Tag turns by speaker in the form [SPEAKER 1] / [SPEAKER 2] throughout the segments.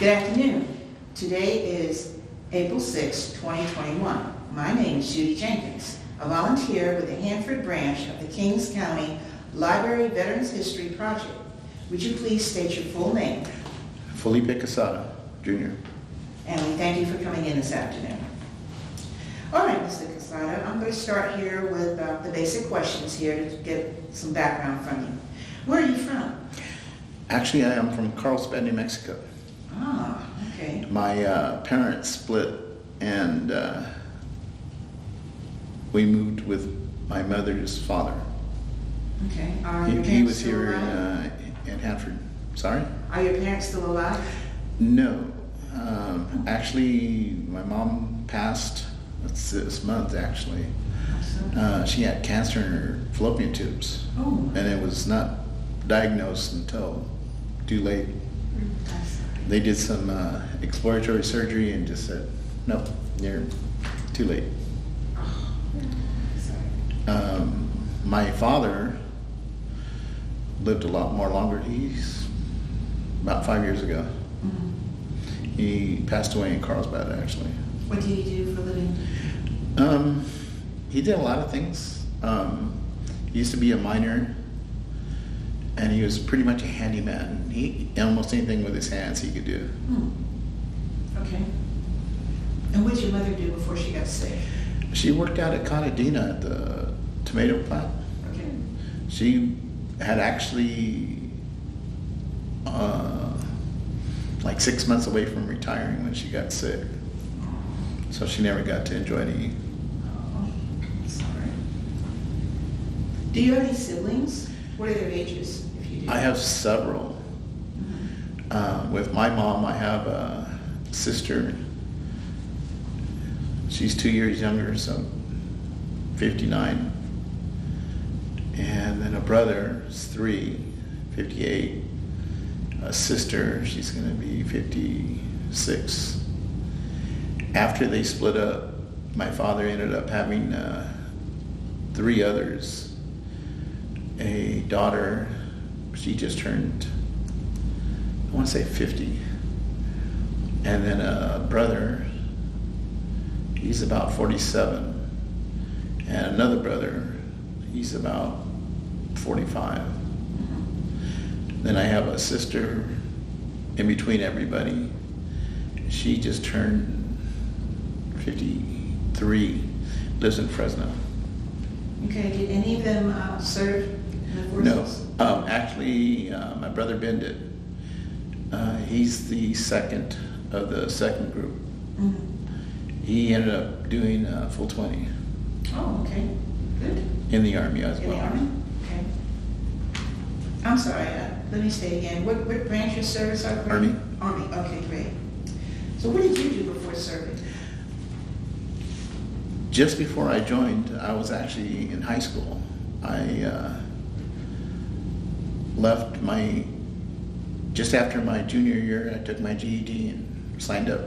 [SPEAKER 1] Good afternoon. Today is April 6, 2021. My name is Judy Jenkins, a volunteer with the Hanford branch of the Kings County Library Veterans History Project. Would you please state your full name?
[SPEAKER 2] Felipe Quesda Jr.
[SPEAKER 1] And we thank you for coming in this afternoon. All right, Mr. Quesada, I'm going to start here with the basic questions here to get some background from you. Where are you from?
[SPEAKER 2] Actually, I am from Carlsbad, New Mexico.
[SPEAKER 1] Ah, okay.
[SPEAKER 2] My parents split, and we moved with my mother's father.
[SPEAKER 1] Okay. Are your
[SPEAKER 2] He
[SPEAKER 1] parents
[SPEAKER 2] was
[SPEAKER 1] still
[SPEAKER 2] here
[SPEAKER 1] alive?
[SPEAKER 2] in Hanford. Sorry?
[SPEAKER 1] Are your parents still alive?
[SPEAKER 2] No. Actually, my mom passed this month, actually. She had cancer in her fallopian tubes.
[SPEAKER 1] Oh.
[SPEAKER 2] And it was not diagnosed until too late. They did some exploratory surgery and just said, nope, you're too late. My father lived a lot more longer. He's about 5 years ago.
[SPEAKER 1] Mm-hmm.
[SPEAKER 2] He passed away in Carlsbad, actually.
[SPEAKER 1] What do you do for a living?
[SPEAKER 2] He did a lot of things. He used to be a miner, and he was pretty much a handyman. Almost anything with his hands he could do.
[SPEAKER 1] Okay. And what did your mother do before she got sick?
[SPEAKER 2] She worked out at Conadina at the tomato plant.
[SPEAKER 1] Okay.
[SPEAKER 2] She had actually like 6 months away from retiring when she got sick. So she never got to enjoy any.
[SPEAKER 1] Oh, sorry. Do you have any siblings? What are their ages, if you do?
[SPEAKER 2] I have several. With my mom, I have a sister. She's 2 years younger, so 59. And then a brother is 58. A sister, she's going to be 56. After they split up, my father ended up having 3 others. A daughter, she just turned, I want to say 50. And then a brother, he's about 47. And another brother, he's about 45. Then I have a sister in between everybody. She just turned 53, lives in Fresno.
[SPEAKER 1] Okay, did any of them serve in the forces?
[SPEAKER 2] No, actually, my brother Ben did. He's the second of the second group.
[SPEAKER 1] Mm-hmm.
[SPEAKER 2] He ended up doing full 20.
[SPEAKER 1] Oh, okay, good.
[SPEAKER 2] In the Army as well.
[SPEAKER 1] In the Army? Okay. I'm sorry, let me say again. What branch of service are you?
[SPEAKER 2] Army.
[SPEAKER 1] Army, okay, great. So what did you do before serving?
[SPEAKER 2] Just before I joined, I was actually in high school. I left just after my junior year, I took my GED and signed up.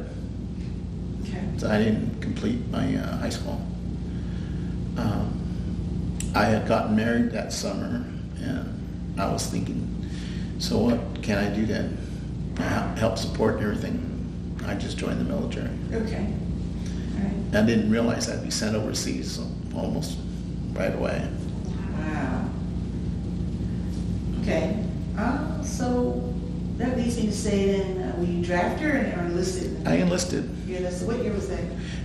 [SPEAKER 1] Okay.
[SPEAKER 2] So I didn't complete my high school. I had gotten married that summer, and I was thinking, so what can I do to help support everything? I just joined the military.
[SPEAKER 1] Okay. All right.
[SPEAKER 2] I didn't realize I'd be sent overseas almost right away.
[SPEAKER 1] Wow. Okay. So that leads me to say then, were you drafted or enlisted?
[SPEAKER 2] I enlisted.
[SPEAKER 1] You enlisted. What year was that?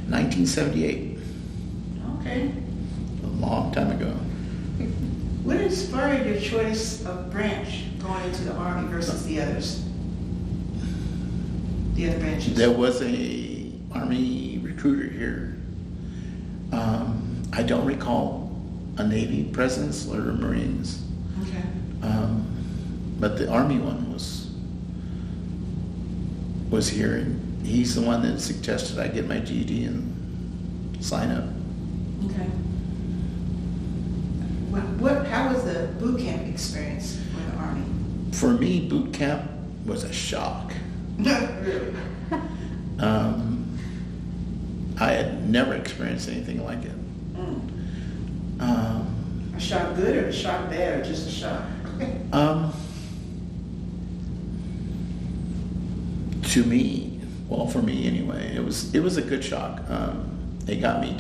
[SPEAKER 2] 1978,
[SPEAKER 1] Okay.
[SPEAKER 2] a long time ago.
[SPEAKER 1] What inspired your choice of branch going into the Army versus the others? The other branches?
[SPEAKER 2] There was a Army recruiter here. I don't recall a Navy presence or Marines.
[SPEAKER 1] Okay.
[SPEAKER 2] But the Army one was here, and he's the one that suggested I get my GED and sign up.
[SPEAKER 1] Okay. How was the boot camp experience with the Army?
[SPEAKER 2] For me, boot camp was a shock.
[SPEAKER 1] Really?
[SPEAKER 2] I had never experienced anything like it.
[SPEAKER 1] A shock good or a shock bad or just a shock?
[SPEAKER 2] To me, well, for me anyway, it was a good shock. It got me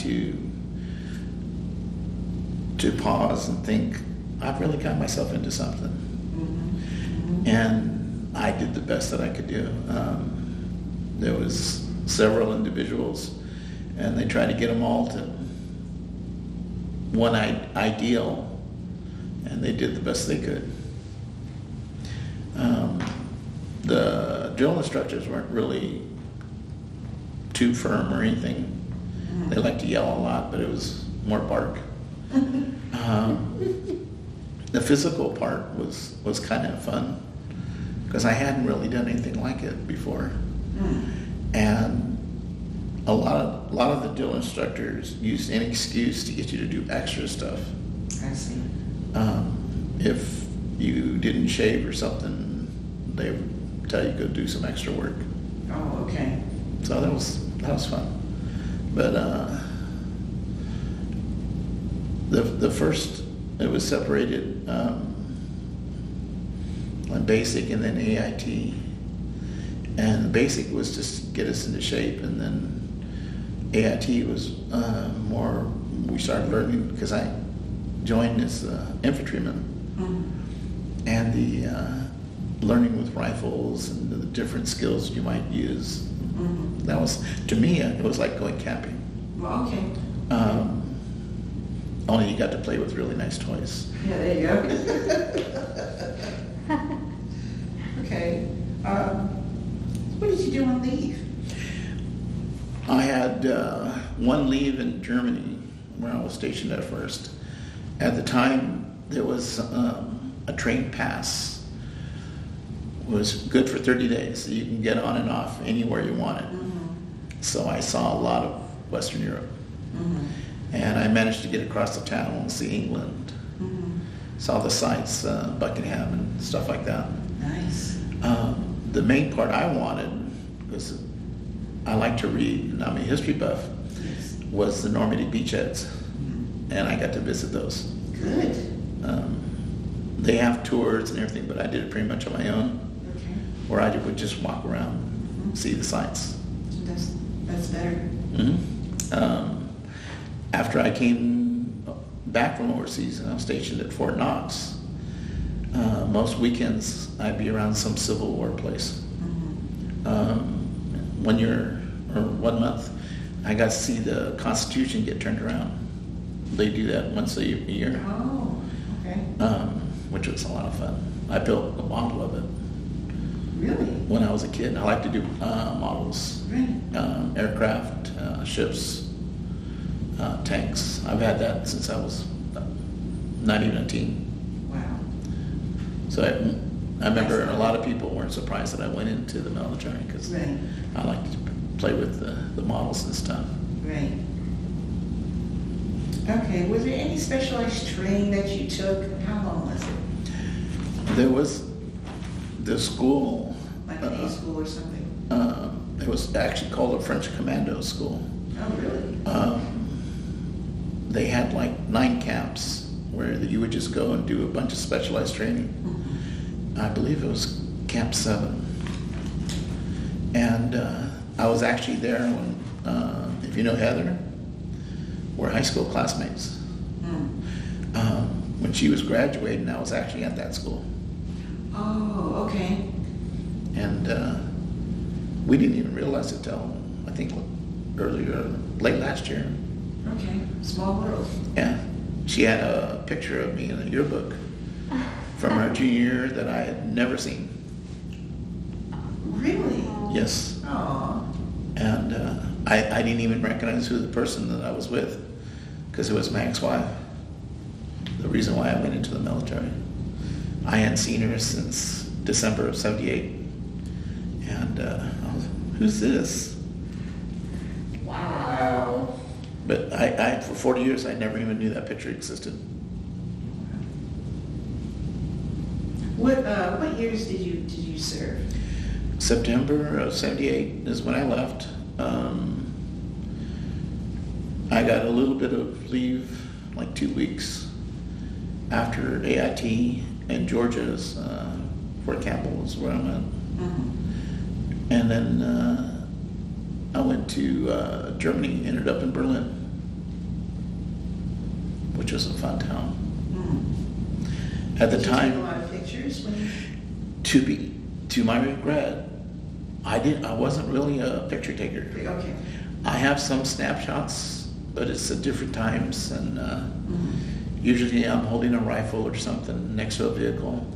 [SPEAKER 2] to pause and think, I've really got myself into something.
[SPEAKER 1] Mm-hmm.
[SPEAKER 2] And I did the best that I could do. There was several individuals, and they tried to get them all to one ideal, and they did the best they could. The drill instructors weren't really too firm or anything.
[SPEAKER 1] Mm-hmm.
[SPEAKER 2] They liked to yell a lot, but it was more bark. The physical part was kind of fun because I hadn't really done anything like it before. And a lot of the drill instructors used any excuse to get you to do extra stuff.
[SPEAKER 1] I see.
[SPEAKER 2] If you didn't shave or something, they would tell you to go do some extra work.
[SPEAKER 1] Oh, okay.
[SPEAKER 2] So that was fun. But the first, it was separated on basic and then AIT. And the basic was just to get us into shape, and then AIT was more, we started learning, because I joined as infantryman.
[SPEAKER 1] Mm-hmm.
[SPEAKER 2] And the learning with rifles and the different skills you might use.
[SPEAKER 1] Mm-hmm.
[SPEAKER 2] That was, to me, it was like going camping.
[SPEAKER 1] Well, okay.
[SPEAKER 2] Only you got to play with really nice toys.
[SPEAKER 1] Yeah, there you go. Okay. What did you do on leave?
[SPEAKER 2] I had one leave in Germany where I was stationed at first. At the time, there was a train pass. It was good for 30 days, so you can get on and off anywhere you wanted.
[SPEAKER 1] Mm-hmm.
[SPEAKER 2] So I saw a lot of Western Europe.
[SPEAKER 1] Mm-hmm.
[SPEAKER 2] And I managed to get across the channel and see England.
[SPEAKER 1] Mm-hmm.
[SPEAKER 2] Saw the sights, Buckingham and stuff like that.
[SPEAKER 1] Nice.
[SPEAKER 2] The main part I wanted, because I like to read, and I'm a history buff,
[SPEAKER 1] Yes.
[SPEAKER 2] was the Normandy beachheads.
[SPEAKER 1] Mm-hmm.
[SPEAKER 2] And I got to visit those.
[SPEAKER 1] Good.
[SPEAKER 2] They have tours and everything, but I did it pretty much on my own,
[SPEAKER 1] Okay.
[SPEAKER 2] where I would just walk around,
[SPEAKER 1] Mm-hmm.
[SPEAKER 2] see the sights.
[SPEAKER 1] That's better.
[SPEAKER 2] Mm-hmm. After I came back from overseas, and I was stationed at Fort Knox, most weekends I'd be around some Civil War place.
[SPEAKER 1] Mm-hmm.
[SPEAKER 2] 1 year or 1 month, I got to see the Constitution get turned around. They do that once a year,
[SPEAKER 1] Oh, okay.
[SPEAKER 2] which was a lot of fun. I built a model of it
[SPEAKER 1] Really?
[SPEAKER 2] when I was a kid. I like to do models,
[SPEAKER 1] Right.
[SPEAKER 2] aircraft, ships, tanks. I've had that since I was not even a teen.
[SPEAKER 1] Wow.
[SPEAKER 2] So I remember a lot of people weren't surprised that I went into the military because
[SPEAKER 1] Right.
[SPEAKER 2] I like to play with the models and stuff.
[SPEAKER 1] Right. Okay, was there any specialized training that you took? How long was it?
[SPEAKER 2] There was the school.
[SPEAKER 1] Like an A school or something?
[SPEAKER 2] It was actually called a French Commando School.
[SPEAKER 1] Oh, really?
[SPEAKER 2] They had like 9 camps where you would just go and do a bunch of specialized training.
[SPEAKER 1] Mm-hmm.
[SPEAKER 2] I believe it was Camp 7. And I was actually there when, if you know Heather, we're high school classmates.
[SPEAKER 1] Mm.
[SPEAKER 2] When she was graduating, I was actually at that school.
[SPEAKER 1] Oh, okay.
[SPEAKER 2] And we didn't even realize it till, I think, late last year.
[SPEAKER 1] Okay, small world.
[SPEAKER 2] Yeah. She had a picture of me in a yearbook from her junior year that I had never seen.
[SPEAKER 1] Really?
[SPEAKER 2] Yes.
[SPEAKER 1] Aw.
[SPEAKER 2] And I didn't even recognize who the person that I was with, because it was my ex-wife. The reason why I went into the military. I hadn't seen her since December of '78. And I was, who's this?
[SPEAKER 1] Wow.
[SPEAKER 2] But I for 40 years, I never even knew that picture existed.
[SPEAKER 1] What years did you serve?
[SPEAKER 2] September of '78 is when I left. I got a little bit of leave, like 2 weeks after AIT, and Georgia's Fort Campbell is where I'm at.
[SPEAKER 1] Mm-hmm.
[SPEAKER 2] And then I went to Germany, ended up in Berlin, which was a fun town. At the
[SPEAKER 1] Did you
[SPEAKER 2] time,
[SPEAKER 1] take a lot of pictures when you...
[SPEAKER 2] to my regret, I wasn't really a picture taker.
[SPEAKER 1] Okay.
[SPEAKER 2] I have some snapshots, but it's at different times, and usually I'm holding a rifle or something next to a vehicle.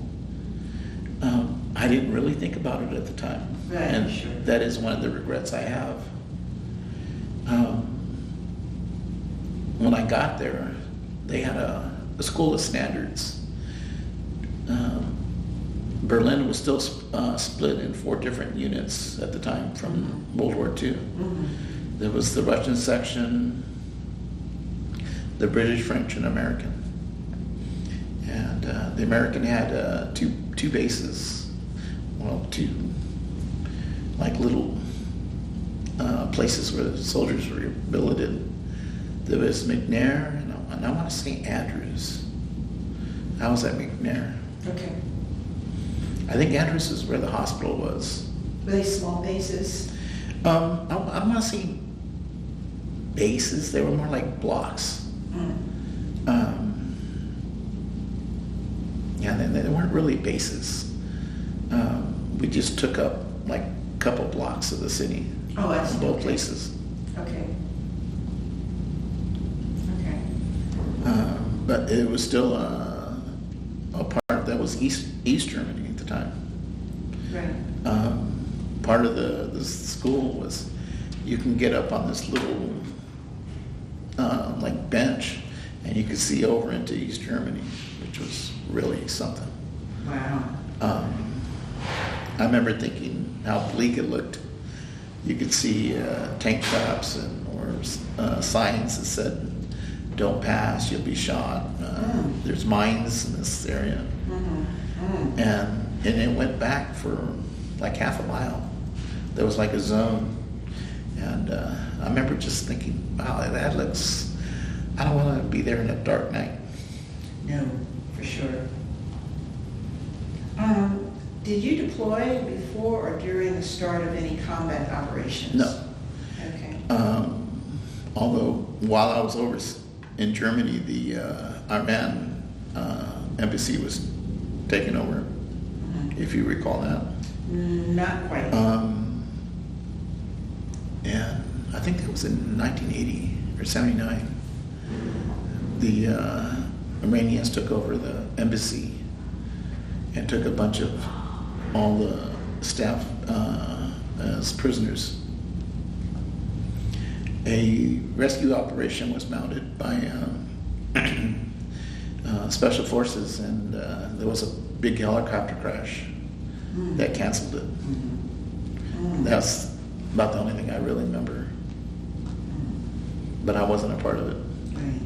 [SPEAKER 2] I didn't really think about it at the time,
[SPEAKER 1] Right,
[SPEAKER 2] and
[SPEAKER 1] sure.
[SPEAKER 2] that is one of the regrets I have. When I got there, they had a school of standards. Berlin was still split in 4 different units at the time from World War II. There was the Russian section, the British, French, and American. And the American had two bases, well, 2 like little places where the soldiers were billeted. There was McNair, and I want to say Andrews. I was at McNair.
[SPEAKER 1] Okay.
[SPEAKER 2] I think Andrews is where the hospital was.
[SPEAKER 1] Were they small bases?
[SPEAKER 2] I don't want to say bases. They were more like blocks. Yeah, they weren't really bases. We just took up like a couple blocks of the city.
[SPEAKER 1] Oh, I see.
[SPEAKER 2] In both
[SPEAKER 1] Okay.
[SPEAKER 2] places.
[SPEAKER 1] Okay. Okay.
[SPEAKER 2] But it was still a part that was East Germany at the time.
[SPEAKER 1] Right.
[SPEAKER 2] Part of the school was you can get up on this little like bench, and you could see over into East Germany, which was really something.
[SPEAKER 1] Wow.
[SPEAKER 2] I remember thinking how bleak it looked. You could see tank tops or signs that said, "Don't pass, you'll be shot." There's mines in this area. And it went back for like half a mile. There was like a zone. And I remember just thinking, wow, that looks, I don't want to be there in a dark night.
[SPEAKER 1] No, for sure. Did you deploy before or during the start of any combat operations?
[SPEAKER 2] No.
[SPEAKER 1] Okay.
[SPEAKER 2] Although while I was over in Germany, the Iran embassy was taken over, if you recall that.
[SPEAKER 1] Not quite.
[SPEAKER 2] And I think that was in 1980 or 79. The Iranians took over the embassy and took a bunch of all the staff as prisoners. A rescue operation was mounted by special forces, and there was a big helicopter crash that canceled it. That's about the only thing I really remember. But I wasn't a part of it.
[SPEAKER 1] Right.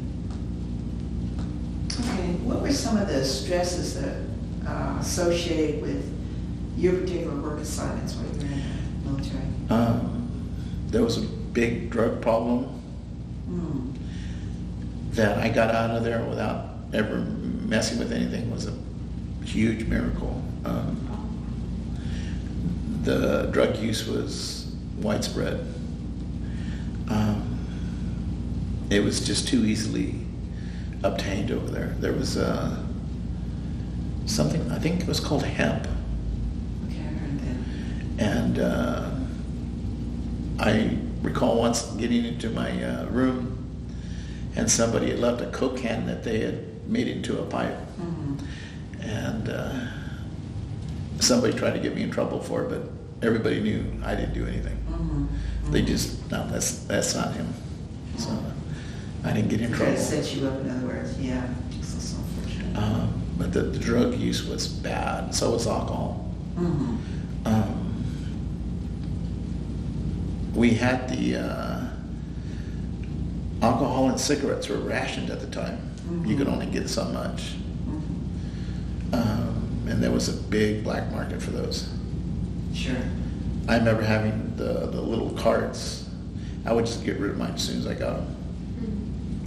[SPEAKER 1] Okay. What were some of the stresses that associated with your particular work assignments while you were in the military?
[SPEAKER 2] There was a big drug problem that I got out of there without ever messing with anything. Was a huge miracle. The drug use was widespread. It was just too easily obtained over there. There was something, I think it was called hemp.
[SPEAKER 1] Okay, I heard that.
[SPEAKER 2] And I recall once getting into my room, and somebody had left a Coke can that they had made into a pipe. And somebody tried to get me in trouble for it, but everybody knew I didn't do anything. They just, no, that's not him. So I didn't get in trouble.
[SPEAKER 1] Try to set you up, in other words. Yeah, just so unfortunate.
[SPEAKER 2] But the drug use was bad. So was alcohol. We had the alcohol and cigarettes were rationed at the time. You could only get so much. And there was a big black market for those.
[SPEAKER 1] Sure.
[SPEAKER 2] I remember having the little carts. I would just get rid of mine as soon as I got them.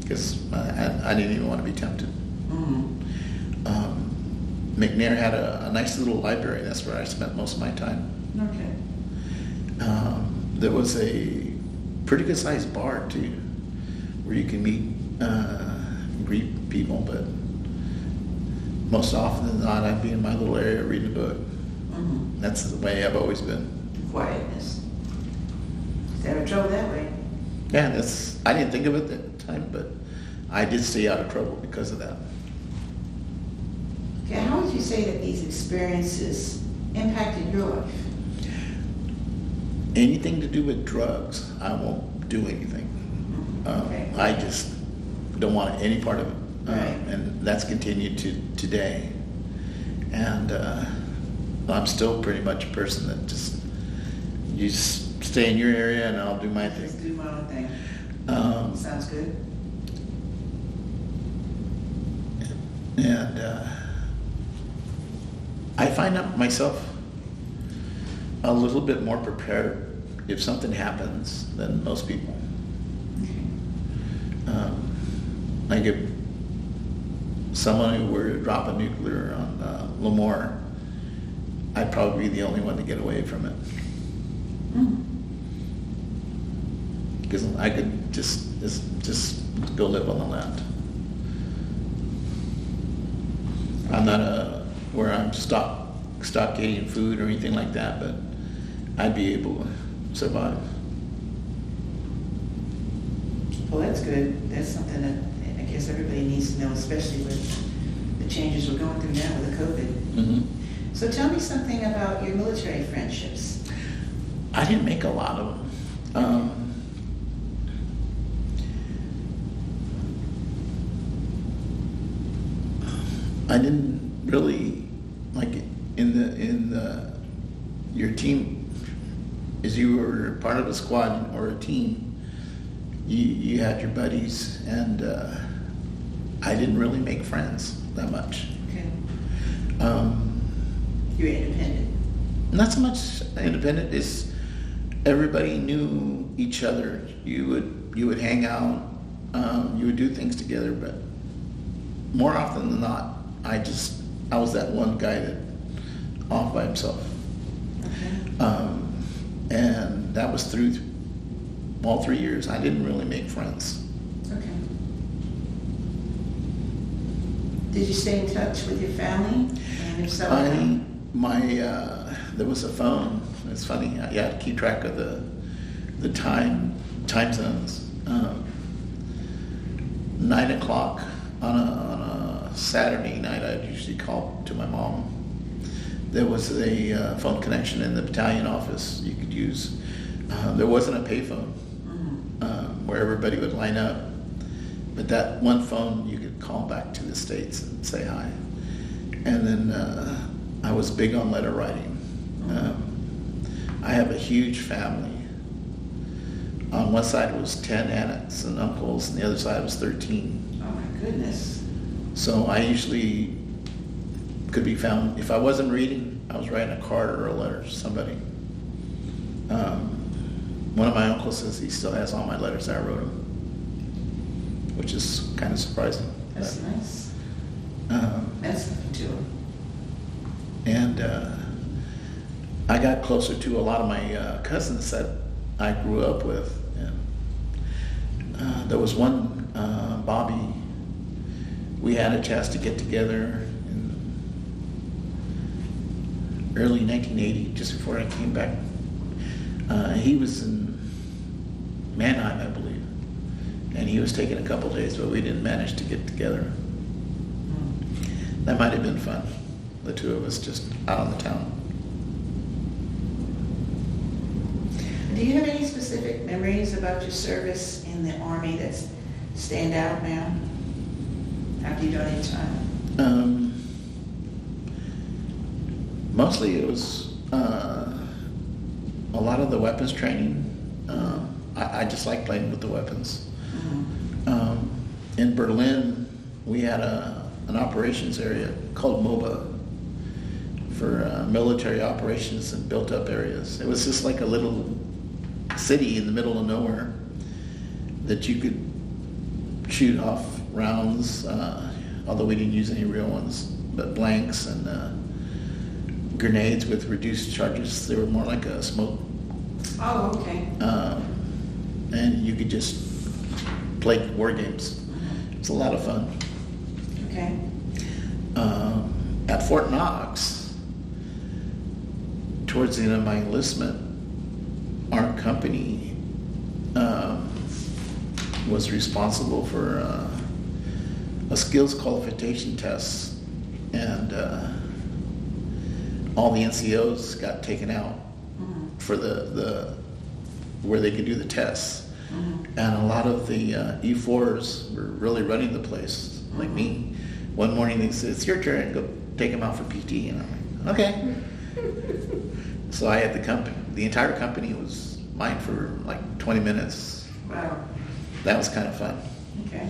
[SPEAKER 2] Because I didn't even want to be tempted. McNair had a nice little library. That's where I spent most of my time.
[SPEAKER 1] Okay.
[SPEAKER 2] There was a pretty good sized bar too, where you can meet, greet people, but most often than not, I'd be in my little area reading a book.
[SPEAKER 1] Mm-hmm.
[SPEAKER 2] That's the way I've always been.
[SPEAKER 1] Quietness. Never trouble that way.
[SPEAKER 2] Yeah, I didn't think of it at the time, but I did stay out of trouble because of that.
[SPEAKER 1] Okay, how would you say that these experiences impacted your life?
[SPEAKER 2] Anything to do with drugs, I won't do anything.
[SPEAKER 1] Okay.
[SPEAKER 2] I just don't want any part of it.
[SPEAKER 1] Right.
[SPEAKER 2] And that's continued to today. And I'm still pretty much a person that you just stay in your area and I'll do my
[SPEAKER 1] Just
[SPEAKER 2] thing.
[SPEAKER 1] do my own thing. Sounds good.
[SPEAKER 2] And I find out myself a little bit more prepared if something happens than most people. Like if someone who were to drop a nuclear on Lemoore, I'd probably be the only one to get away from it. Because I could just go live on the land. I'm not where I'm stockading food or anything like that, but I'd be able to survive.
[SPEAKER 1] Well, that's good. That's something that I guess everybody needs to know, especially with the changes we're going through now with the COVID.
[SPEAKER 2] Mm-hmm.
[SPEAKER 1] So tell me something about your military friendships.
[SPEAKER 2] I didn't make a lot of them. I didn't really like in your team, as you were part of a squad or a team. You had your buddies, and I didn't really make friends that much.
[SPEAKER 1] Okay. You're independent.
[SPEAKER 2] Not so much independent as everybody knew each other. You would hang out, you would do things together, but more often than not, I was that one guy that off by himself.
[SPEAKER 1] Okay.
[SPEAKER 2] And that was through all 3 years. I didn't really make friends.
[SPEAKER 1] Okay. Did you stay in touch with your family? And if so,
[SPEAKER 2] there was a phone. It's funny. You had to keep track of the time zones. 9 o'clock on a Saturday night, I'd usually call to my mom. There was a phone connection in the battalion office you could use. There wasn't a payphone where everybody would line up, but that one phone you could call back to the States and say hi. And then I was big on letter writing. I have a huge family. On one side it was 10 aunts and uncles, and the other side was 13.
[SPEAKER 1] oh my goodness.
[SPEAKER 2] So I usually could be found, if I wasn't reading, I was writing a card or a letter to somebody. One of my uncles says he still has all my letters that I wrote him, which is kind of surprising.
[SPEAKER 1] That's nice. That's something too.
[SPEAKER 2] And I got closer to a lot of my cousins that I grew up with. And there was one, Bobby, we had a chance to get together in early 1980, just before I came back. He was in Mannheim, I believe, and he was taking a couple days, but we didn't manage to get together. That might have been fun, the two of us just out on the town.
[SPEAKER 1] Do you have any specific memories about your service in the Army that stand out now after you donate time?
[SPEAKER 2] Mostly it was a lot of the weapons training. I just like playing with the weapons. In Berlin, we had an operations area called MOBA for military operations in built-up areas. It was just like a little city in the middle of nowhere that you could shoot off rounds, although we didn't use any real ones, but blanks and grenades with reduced charges. They were more like a smoke
[SPEAKER 1] Oh, okay.
[SPEAKER 2] And you could just play war games. It's a lot of fun.
[SPEAKER 1] Okay.
[SPEAKER 2] At Fort Knox, towards the end of my enlistment, our company was responsible for a skills qualification test, and all the NCOs got taken out for the where they could do the tests, and a lot of the E4s were really running the place, like me. One morning they said, "It's your turn, go take them out for PT," and I'm like, "Okay." So I had the entire company was mine for like 20 minutes.
[SPEAKER 1] Wow.
[SPEAKER 2] That was kind of fun.
[SPEAKER 1] Okay.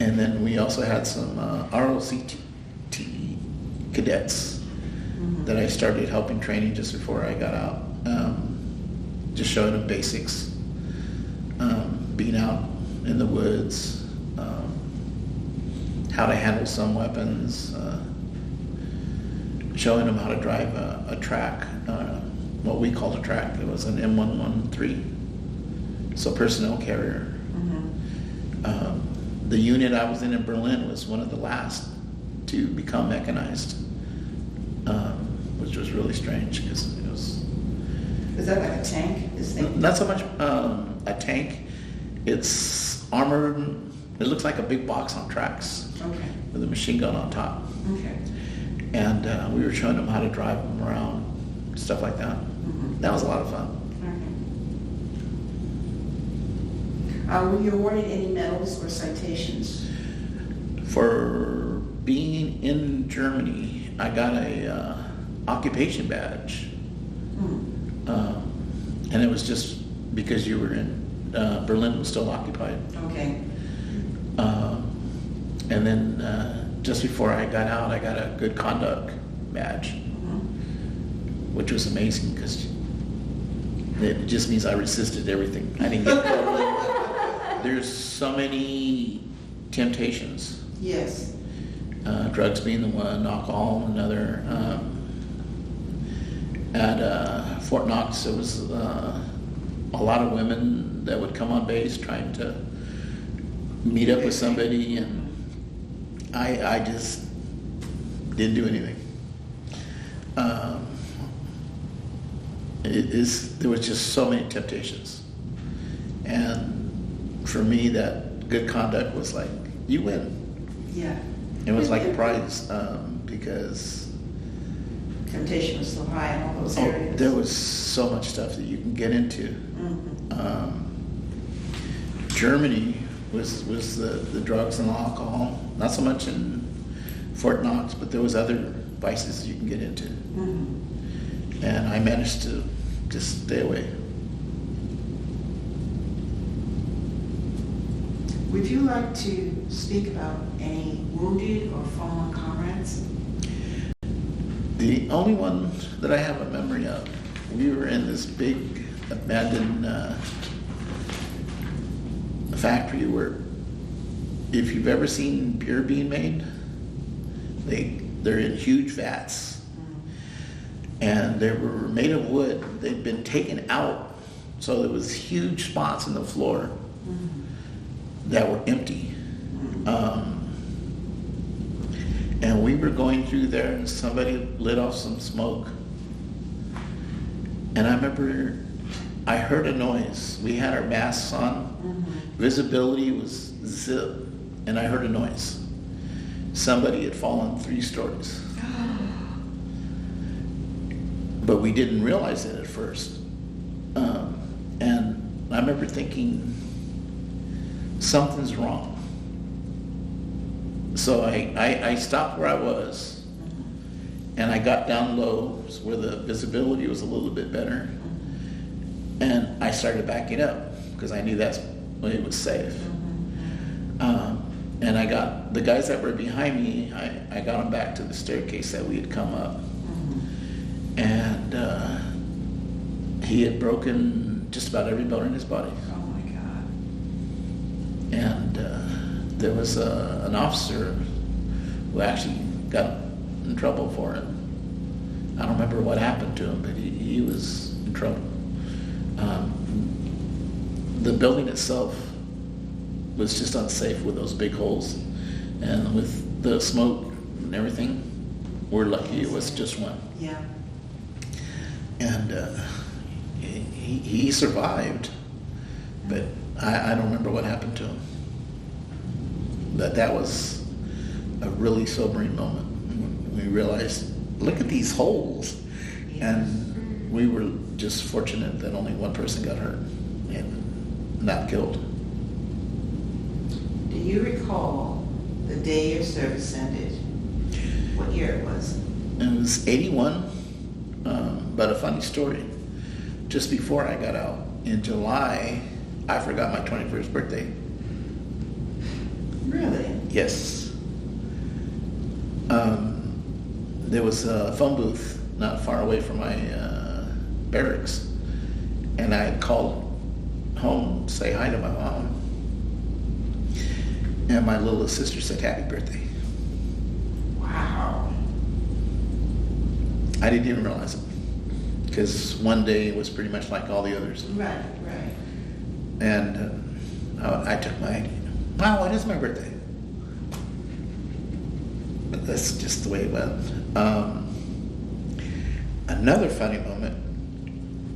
[SPEAKER 2] And then we also had some ROCT cadets that I started helping training just before I got out. Just showing them basics, being out in the woods, how to handle some weapons, showing them how to drive a track, what we called a track. It was an M113, so personnel carrier. The unit I was in Berlin was one of the last to become mechanized, which was really strange because it was...
[SPEAKER 1] Is that like a tank? This thing?
[SPEAKER 2] Not so much a tank. It's armored. It looks like a big box on tracks
[SPEAKER 1] Okay.
[SPEAKER 2] with a machine gun on top.
[SPEAKER 1] Okay.
[SPEAKER 2] And we were showing them how to drive them around, stuff like that. That was a lot of fun.
[SPEAKER 1] Okay. Were you awarded any medals or citations?
[SPEAKER 2] For being in Germany, I got a occupation badge. And it was just because you were in, Berlin was still occupied.
[SPEAKER 1] Okay.
[SPEAKER 2] And then just before I got out, I got a good conduct badge, which was amazing because it just means I resisted everything. I didn't get caught. There's so many temptations.
[SPEAKER 1] Yes.
[SPEAKER 2] Drugs being the one, alcohol another. At Fort Knox, there was a lot of women that would come on base trying to meet up with somebody, and I just didn't do anything. There was just so many temptations, and for me, that good conduct was like, you win.
[SPEAKER 1] Yeah.
[SPEAKER 2] It was like a prize because
[SPEAKER 1] Temptation was so high in all those areas.
[SPEAKER 2] there was so much stuff that you can get into. Germany was the drugs and alcohol, not so much in Fort Knox, but there was other vices you can get into. And I managed to just stay away.
[SPEAKER 1] Would you like to speak about any wounded or fallen comrades?
[SPEAKER 2] The only one that I have a memory of, we were in this big abandoned factory where, if you've ever seen beer being made, they're in huge vats, and they were made of wood. They'd been taken out, so there was huge spots in the floor that were empty. And we were going through there, and somebody lit off some smoke. And I remember I heard a noise. We had our masks on. Visibility was zip. And I heard a noise. Somebody had fallen 3 stories. But we didn't realize it at first. And I remember thinking, something's wrong. So I stopped where I was, and I got down low where the visibility was a little bit better, and I started backing up because I knew that's when it was safe. And I got the guys that were behind me, I got them back to the staircase that we had come up, and he had broken just about every bone in his body.
[SPEAKER 1] Oh my God.
[SPEAKER 2] And there was an officer who actually got in trouble for it. I don't remember what happened to him, but he was in trouble. The building itself was just unsafe with those big holes, and with the smoke and everything, we're lucky it was just one.
[SPEAKER 1] Yeah.
[SPEAKER 2] And he survived, but I don't remember what happened to him. But that was a really sobering moment when we realized, look at these holes.
[SPEAKER 1] Yes.
[SPEAKER 2] And we were just fortunate that only one person got hurt and not killed.
[SPEAKER 1] Do you recall the day your service ended? What year it was?
[SPEAKER 2] It was 81, but a funny story. Just before I got out, in July, I forgot my 21st birthday.
[SPEAKER 1] Really?
[SPEAKER 2] Yes. There was a phone booth not far away from my barracks, and I called home to say hi to my mom, and my little sister said happy birthday.
[SPEAKER 1] Wow.
[SPEAKER 2] I didn't even realize it, because one day was pretty much like all the others.
[SPEAKER 1] Right, right.
[SPEAKER 2] And I took my ID. Wow, when is my birthday? But that's just the way it went. Another funny moment,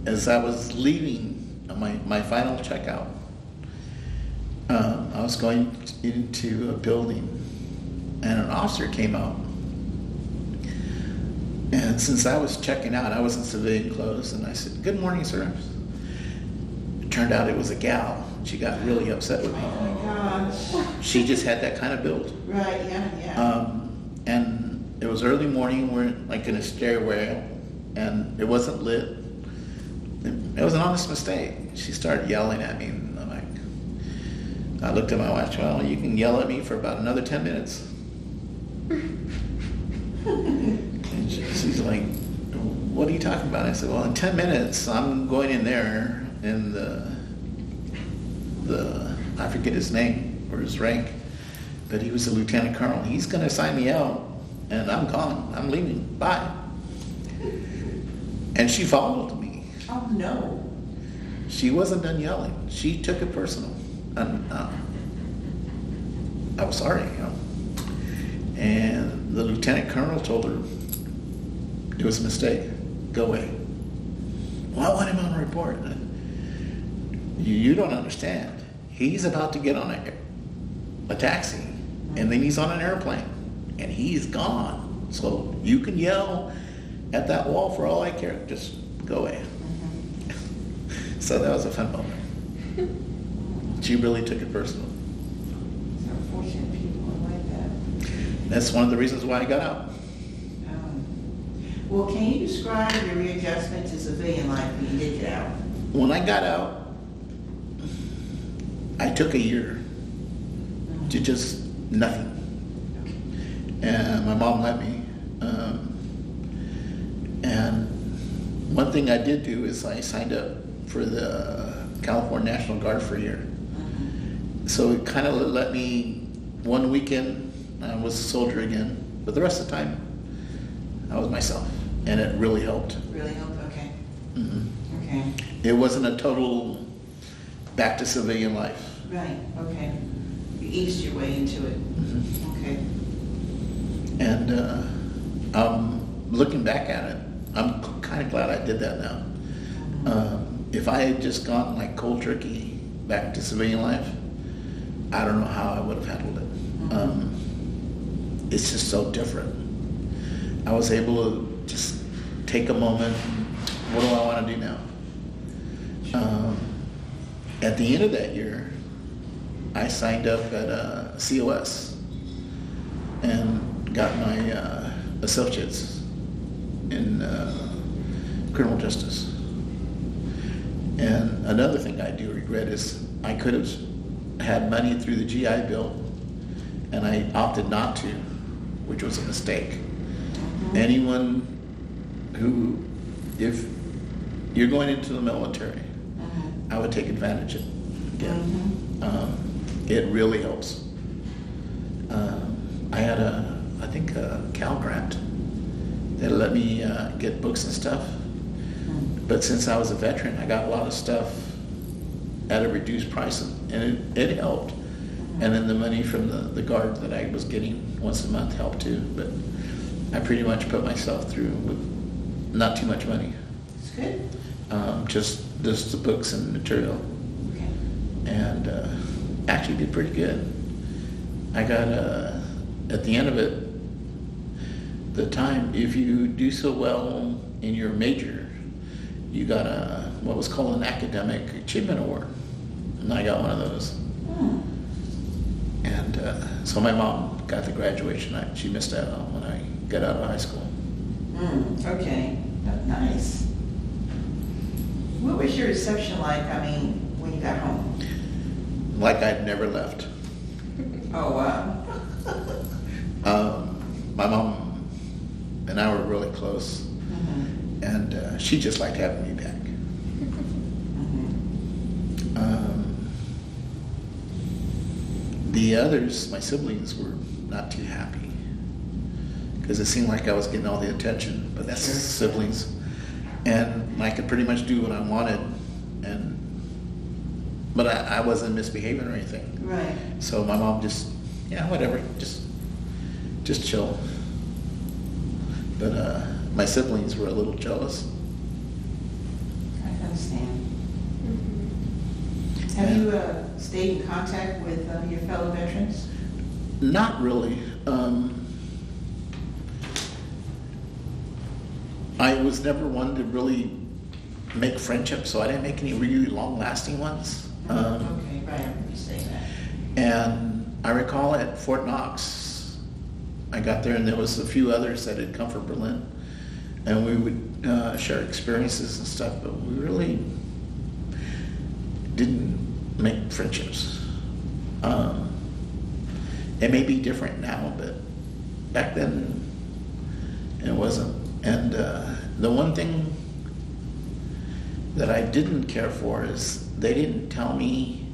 [SPEAKER 2] as I was leaving my final checkout, I was going into a building, and an officer came out. And since I was checking out, I was in civilian clothes, and I said, "Good morning, sir." It turned out it was a gal. She got really upset with me.
[SPEAKER 1] Oh my gosh.
[SPEAKER 2] She just had that kind of build.
[SPEAKER 1] Right, yeah.
[SPEAKER 2] And it was early morning, we're like in a stairway, and it wasn't lit. It was an honest mistake. She started yelling at me, and I looked at my watch. Well, you can yell at me for about another 10 minutes. And she's like, "What are you talking about?" I said, "Well, in 10 minutes, I'm going in there, and I forget his name or his rank, but he was a lieutenant colonel. He's going to sign me out, and I'm gone. I'm leaving. Bye." And she followed me.
[SPEAKER 1] Oh no.
[SPEAKER 2] She wasn't done yelling. She took it personal. And I was sorry, And the lieutenant colonel told her it was a mistake. Go away. Well, I want him on a report. You don't understand. He's about to get on a taxi, and then he's on an airplane, and he's gone. So you can yell at that wall for all I care. Just go away. Mm-hmm. So that was a fun moment. She really took it personal.
[SPEAKER 1] It's unfortunate people are like that.
[SPEAKER 2] That's one of the reasons why I got out.
[SPEAKER 1] Well, can you describe your readjustment to civilian life when you did get out?
[SPEAKER 2] When I got out, I took a year to just nothing. And my mom let me. And one thing I did do is I signed up for the California National Guard for a year. So it kind of let me, one weekend I was a soldier again, but the rest of the time I was myself, and it really helped.
[SPEAKER 1] Really helped? Okay.
[SPEAKER 2] Mm-hmm.
[SPEAKER 1] Okay.
[SPEAKER 2] It wasn't a total back to civilian life.
[SPEAKER 1] Right, okay. You eased your way into it.
[SPEAKER 2] Mm-hmm.
[SPEAKER 1] Okay.
[SPEAKER 2] And looking back at it, I'm kind of glad I did that now. If I had just gone like cold turkey back to civilian life, I don't know how I would have handled it. It's just so different. I was able to just take a moment. What do I want to do now? At the end of that year, I signed up at COS and got my associates in criminal justice. And another thing I do regret is I could have had money through the GI Bill, and I opted not to, which was a mistake. Anyone who, if you're going into the military, I would take advantage of it again. It really helps. I had a Cal grant that let me get books and stuff. But since I was a veteran, I got a lot of stuff at a reduced price, and it helped. And then the money from the guard that I was getting once a month helped too. But I pretty much put myself through with not too much money.
[SPEAKER 1] That's good.
[SPEAKER 2] Just the books and material.
[SPEAKER 1] Okay.
[SPEAKER 2] And actually did pretty good. I got, at the end of it, the time, if you do so well in your major, you got what was called an academic achievement award. And I got one of those.
[SPEAKER 1] Hmm.
[SPEAKER 2] And so my mom got the graduation. She missed out on when I got out of high school.
[SPEAKER 1] Okay. Nice. What was your reception like, when you got home?
[SPEAKER 2] Like I'd never left.
[SPEAKER 1] Oh, wow.
[SPEAKER 2] My mom and I were really close.
[SPEAKER 1] Mm-hmm.
[SPEAKER 2] And she just liked having me back. The others, my siblings, were not too happy because it seemed like I was getting all the attention, but that's
[SPEAKER 1] Sure.
[SPEAKER 2] siblings. And I could pretty much do what I wanted, but I wasn't misbehaving or anything.
[SPEAKER 1] Right.
[SPEAKER 2] So my mom just, yeah, whatever, just chill. But my siblings were a little jealous.
[SPEAKER 1] I understand. Have you stayed in contact with your fellow veterans?
[SPEAKER 2] Not really. I was never one to really make friendships, so I didn't make any really long-lasting ones.
[SPEAKER 1] Okay, right, I remember you saying that.
[SPEAKER 2] And I recall at Fort Knox, I got there and there was a few others that had come from Berlin, and we would share experiences and stuff, but we really didn't make friendships. It may be different now, but back then it wasn't. And the one thing that I didn't care for is they didn't tell me,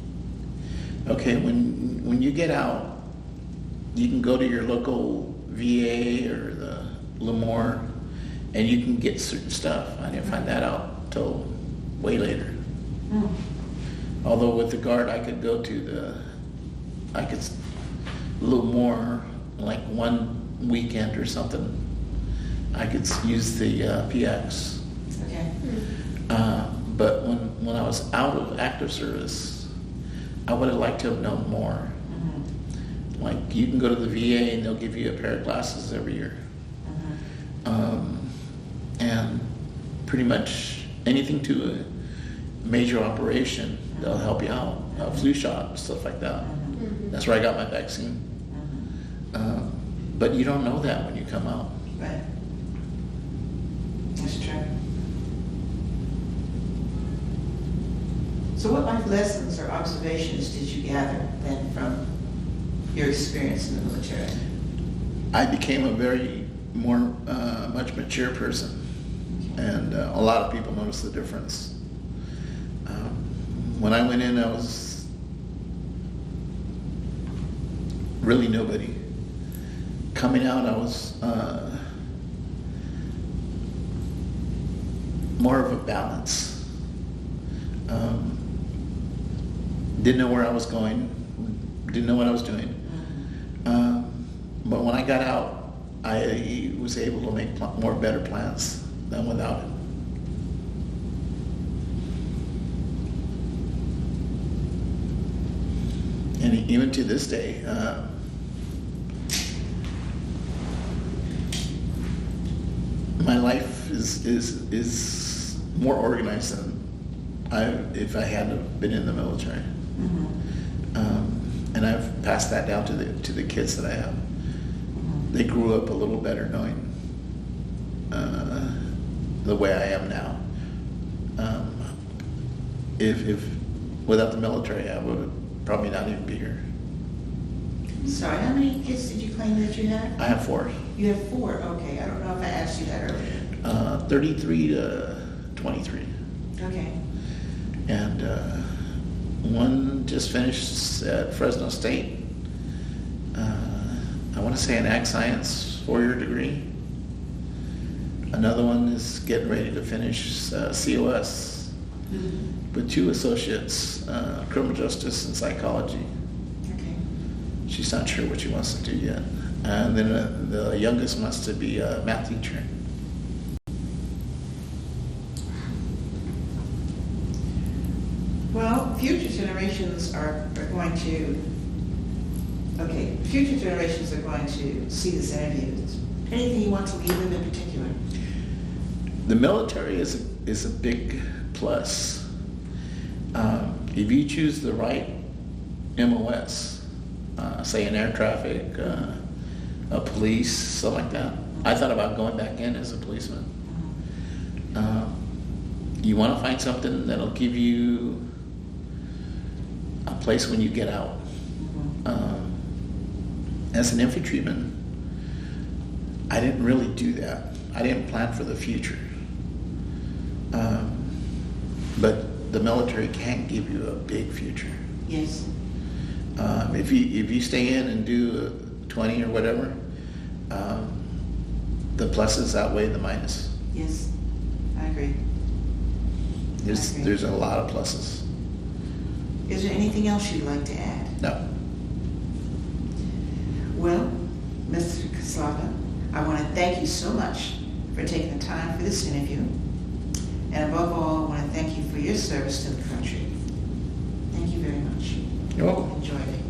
[SPEAKER 2] okay, when you get out, you can go to your local VA or the Lemoore and you can get certain stuff. I didn't find that out till way later.
[SPEAKER 1] Hmm.
[SPEAKER 2] Although with the guard, I could go to a little more, like one weekend or something. I could use the PX.
[SPEAKER 1] Okay.
[SPEAKER 2] But when I was out of active service, I would have liked to have known more.
[SPEAKER 1] Mm-hmm.
[SPEAKER 2] Like you can go to the VA and they'll give you a pair of glasses every year.
[SPEAKER 1] Mm-hmm.
[SPEAKER 2] And pretty much anything to a major operation, they'll help you out. A flu shot, stuff like that.
[SPEAKER 1] Mm-hmm.
[SPEAKER 2] That's where I got my vaccine.
[SPEAKER 1] Mm-hmm.
[SPEAKER 2] But you don't know that when you come out.
[SPEAKER 1] Right. That's true. So what life lessons or observations did you gather then from your experience in the military?
[SPEAKER 2] I became a very much mature person, and a lot of people noticed the difference. When I went in, I was really nobody. Coming out, I was more of a balance. Didn't know where I was going, didn't know what I was doing. But when I got out, I was able to make better plans than without it. And even to this day, my life is more organized than if I hadn't been in the military.
[SPEAKER 1] Mm-hmm.
[SPEAKER 2] And I've passed that down to the kids that I have.
[SPEAKER 1] Mm-hmm.
[SPEAKER 2] They grew up a little better knowing the way I am now. If without the military, I would probably not even be here.
[SPEAKER 1] Sorry, how many kids did you claim that you had?
[SPEAKER 2] I have 4.
[SPEAKER 1] You have 4, okay. I don't know if I asked you that earlier.
[SPEAKER 2] 33 to 23.
[SPEAKER 1] Okay.
[SPEAKER 2] And one just finished at Fresno State. I want to say an ag science 4-year degree. Another one is getting ready to finish COS with 2 associates, criminal justice and psychology.
[SPEAKER 1] Okay.
[SPEAKER 2] She's not sure what she wants to do yet. And then the youngest wants to be a math teacher.
[SPEAKER 1] Well, future generations are going to, okay, future generations are going to see this interview. Anything you want to leave them in particular?
[SPEAKER 2] The military is a big plus. If you choose the right MOS, say in air traffic, a police, something like that. I thought about going back in as a policeman. You want to find something that'll give you a place when you get out. As an infantryman, I didn't really do that. I didn't plan for the future. But the military can give you a big future.
[SPEAKER 1] Yes.
[SPEAKER 2] If you stay in and do 20 or whatever, the pluses outweigh the minus.
[SPEAKER 1] Yes, I agree.
[SPEAKER 2] There's a lot of pluses.
[SPEAKER 1] Is there anything else you'd like to add?
[SPEAKER 2] No.
[SPEAKER 1] Well, Mr. Quesda, I want to thank you so much for taking the time for this interview. And above all, I want to thank you for your service to the country. Thank you very much.
[SPEAKER 2] You're welcome.
[SPEAKER 1] Enjoyed it.